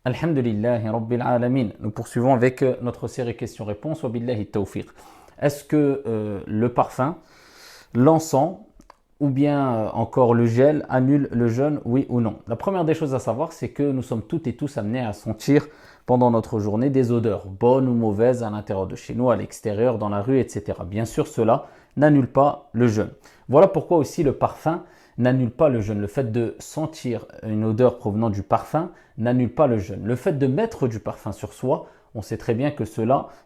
Alhamdulillahi Rabbil Alamin. Nous poursuivons avec notre série questions-réponses. Wa billahi tawfiq. Est-ce que le parfum, l'encens ou bien encore le gel annule le jeûne, oui ou non? La première des choses à savoir, c'est que nous sommes toutes et tous amenés à sentir pendant notre journée des odeurs, bonnes ou mauvaises, à l'intérieur de chez nous, à l'extérieur, dans la rue, etc. Bien sûr, cela n'annule pas le jeûne. Voilà pourquoi aussi le parfum n'annule pas le jeûne. Le fait de sentir une odeur provenant du parfum n'annule pas le jeûne. Le fait de mettre du parfum sur soi, on sait très bien que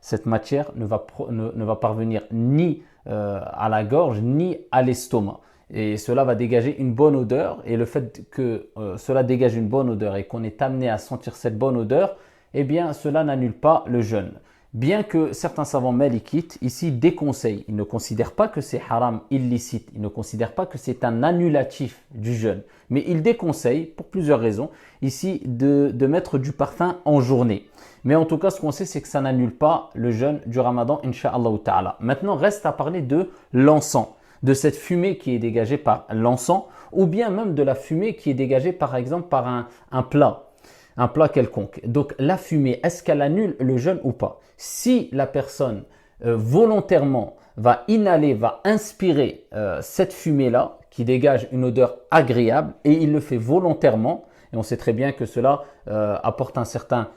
cette matière ne va parvenir ni à la gorge ni à l'estomac. Et cela va dégager une bonne odeur. Et le fait que cela dégage une bonne odeur et qu'on est amené à sentir cette bonne odeur, eh bien cela n'annule pas le jeûne. Bien que certains savants malikites ici déconseillent, ils ne considèrent pas que c'est haram illicite, ils ne considèrent pas que c'est un annulatif du jeûne, mais ils déconseillent, pour plusieurs raisons, ici de mettre du parfum en journée. Mais en tout cas, ce qu'on sait, c'est que ça n'annule pas le jeûne du Ramadan, incha'Allah ta'ala. Maintenant, reste à parler de l'encens, de cette fumée qui est dégagée par l'encens, ou bien même de la fumée qui est dégagée par exemple par un plat quelconque. Donc la fumée, est-ce qu'elle annule le jeûne ou pas? Si la personne volontairement va inhaler, va inspirer cette fumée-là, qui dégage une odeur agréable, et il le fait volontairement, et on sait très bien que cela apporte un certain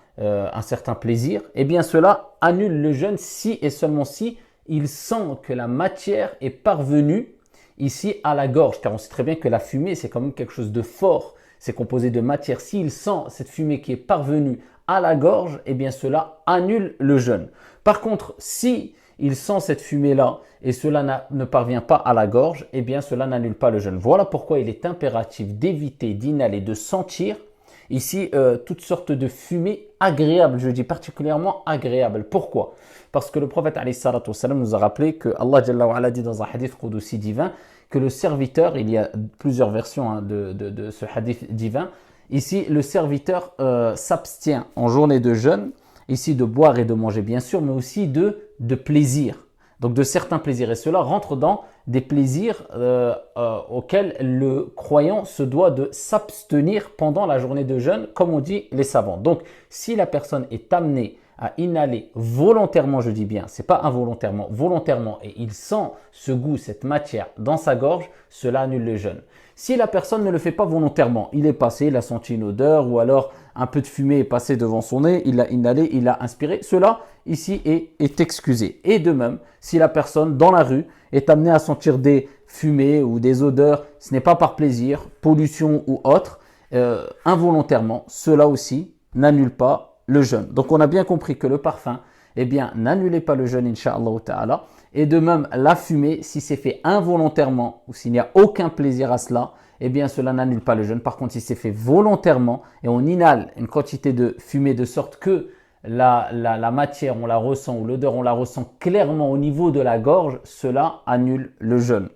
plaisir, eh bien cela annule le jeûne si et seulement si il sent que la matière est parvenue ici à la gorge, car on sait très bien que la fumée, c'est quand même quelque chose de fort. C'est composé de matière. S'il sent cette fumée qui est parvenue à la gorge, eh bien cela annule le jeûne. Par contre, si il sent cette fumée-là et cela ne parvient pas à la gorge, eh bien cela n'annule pas le jeûne. Voilà pourquoi il est impératif d'éviter d'inhaler, de sentir ici toutes sortes de fumées agréables. Je dis particulièrement agréables. Pourquoi? Parce que le prophète alayhi salatu wassalam nous a rappelé que Allah Jalla wa ala dit dans un hadith qudsi divin que le serviteur, il y a plusieurs versions de ce hadith divin, ici le serviteur s'abstient en journée de jeûne, ici de boire et de manger bien sûr, mais aussi de plaisir, donc de certains plaisirs. Et cela rentre dans des plaisirs auxquels le croyant se doit de s'abstenir pendant la journée de jeûne, comme on dit les savants. Donc si la personne est amenée à inhaler volontairement, je dis bien, c'est pas involontairement, volontairement, et il sent ce goût, cette matière dans sa gorge, cela annule le jeûne. Si la personne ne le fait pas volontairement, il est passé, il a senti une odeur, ou alors un peu de fumée est passé devant son nez, il a inhalé, il a inspiré, cela ici est excusé. Et de même, si la personne dans la rue est amenée à sentir des fumées ou des odeurs, ce n'est pas par plaisir, pollution ou autre, involontairement, cela aussi n'annule pas le jeûne. Donc on a bien compris que le parfum, eh bien, n'annulez pas le jeûne, incha'Allah ta'ala. Et de même, la fumée, si c'est fait involontairement ou s'il n'y a aucun plaisir à cela, eh bien, cela n'annule pas le jeûne. Par contre, si c'est fait volontairement et on inhale une quantité de fumée de sorte que la matière, on la ressent, ou l'odeur, on la ressent clairement au niveau de la gorge, cela annule le jeûne.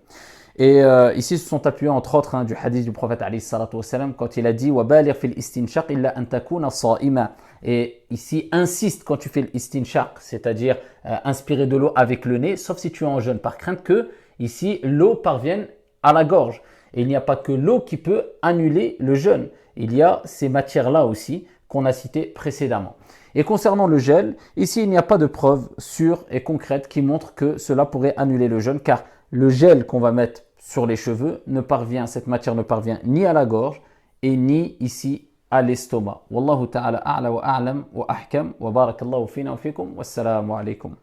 Et ici, se sont appuyés entre autres du hadith du prophète alayhi salatu wassalam quand il a dit وَبَالِغْ فِي الْإِسْتِنْشَاقِ إِلَّا أَن تَكُونَ صَائِمًا. Et ici, insiste quand tu fais l'istinshaq, c'est-à-dire inspirer de l'eau avec le nez, sauf si tu es en jeûne, par crainte que ici l'eau parvienne à la gorge. Et il n'y a pas que l'eau qui peut annuler le jeûne. Il y a ces matières-là aussi qu'on a citées précédemment. Et concernant le gel, ici il n'y a pas de preuve sûre et concrète qui montre que cela pourrait annuler le jeûne, car le gel qu'on va mettre sur les cheveux cette matière ne parvient ni à la gorge et ni ici à l'estomac. Wallahu ta'ala a'la wa a'lam wa ahkam wa barakallahu fina wa fikum wassalamu alaykum.